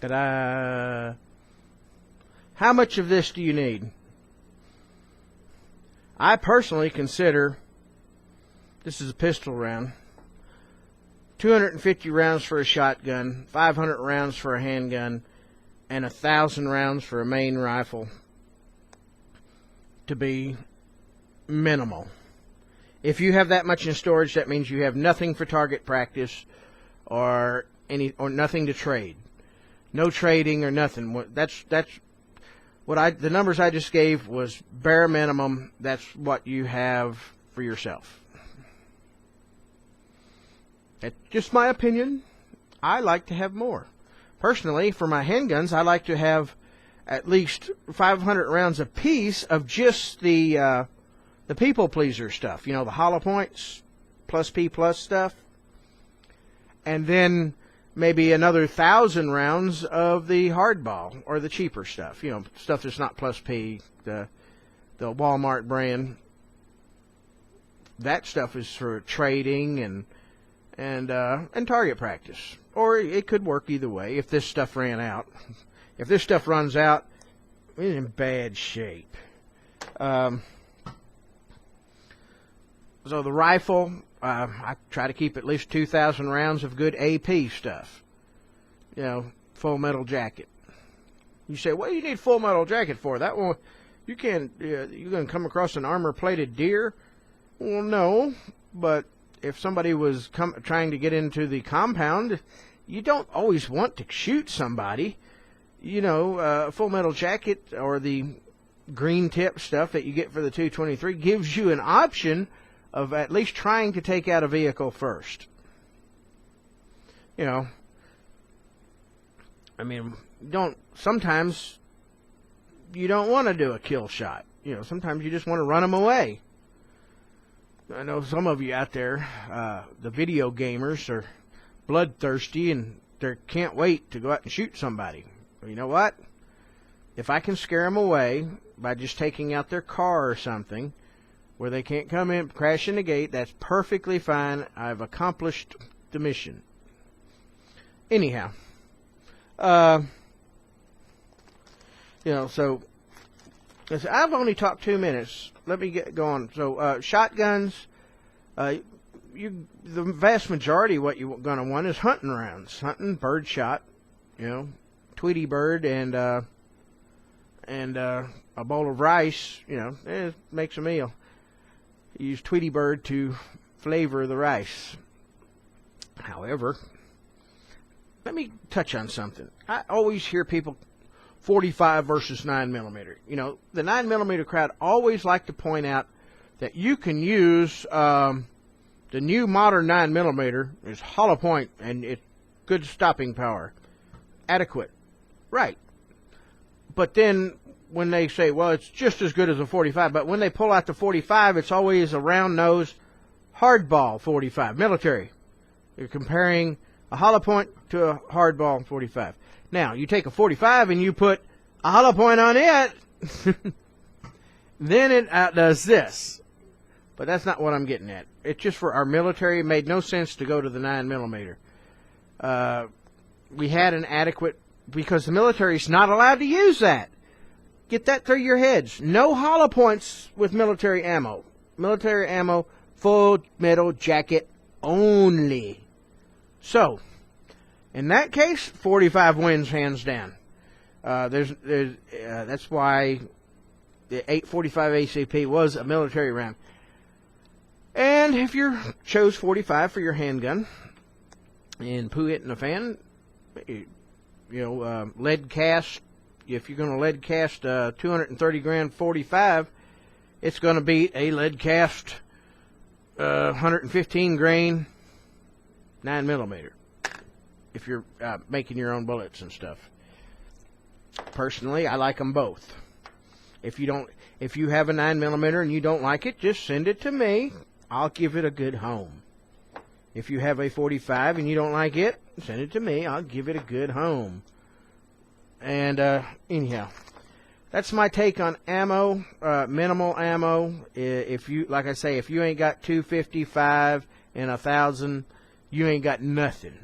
Ta-da! How much of this do you need? I personally consider, this is a pistol round, 250 rounds for a shotgun, 500 rounds for a handgun, and 1,000 rounds for a main rifle to be minimal. If you have that much in storage, that means you have nothing for target practice or nothing to trade. No trading or nothing. That's what the numbers I just gave was bare minimum. That's what you have for yourself. That's just my opinion. I like to have more. Personally, for my handguns, I like to have at least 500 rounds apiece of just the people pleaser stuff. You know, the hollow points, plus P plus stuff. And then maybe another 1,000 rounds of the hardball or the cheaper stuff. You know, stuff that's not plus P, the Walmart brand. That stuff is for trading and target practice. Or it could work either way if this stuff ran out. If this stuff runs out, we're in bad shape. So the rifle, I try to keep at least 2,000 rounds of good AP stuff. You know, full metal jacket. You say, what do you need full metal jacket for? That one, you can't, you're going to come across an armor-plated deer? Well, no, but if somebody was trying to get into the compound, you don't always want to shoot somebody. You know, full metal jacket or the green tip stuff that you get for the 223 gives you an option of at least trying to take out a vehicle first. You know, I mean, sometimes you don't want to do a kill shot. You know, sometimes you just want to run them away. I know some of you out there, the video gamers, are bloodthirsty and they can't wait to go out and shoot somebody. Well, you know what? If I can scare them away by just taking out their car or something where they can't come in, crash in the gate, that's perfectly fine. I've accomplished the mission. Anyhow, you know, so I've only talked 2 minutes. Let me get going. So shotguns, the vast majority of what you're going to want is hunting rounds, hunting, bird shot, you know, Tweety bird and a bowl of rice. You know, it makes a meal. You use Tweety bird to flavor the rice. However, let me touch on something. I always hear people 45 versus 9mm. You know, the 9mm crowd always like to point out that you can use the new modern 9mm is hollow point and it's good stopping power, adequate, right? But then when they say, well, it's just as good as a 45, but when they pull out the 45, it's always a round nose hardball 45, military. You're comparing a hollow point to a hardball 45. Now, you take a 45 and you put a hollow point on it, then it outdoes this. But that's not what I'm getting at. It's just for our military. It made no sense to go to the 9mm. We had an adequate, because the military's not allowed to use that. Get that through your heads. No hollow points with military ammo. Military ammo, full metal jacket only. So, in that case, 45 wins hands down. That's why the 845 ACP was a military round. And if you chose 45 for your handgun and poo it in a fan, you know, lead cast. If you're going to lead cast 230 grain 45, it's going to beat a lead cast 115 grain 9mm. If you're making your own bullets and stuff. Personally, I like them both. If you have a 9mm and you don't like it, just send it to me. I'll give it a good home. If you have a 45 and you don't like it, send it to me. I'll give it a good home. And anyhow, that's my take on ammo, minimal ammo. If you, like I say, if you ain't got 255 and 1,000, you ain't got nothing.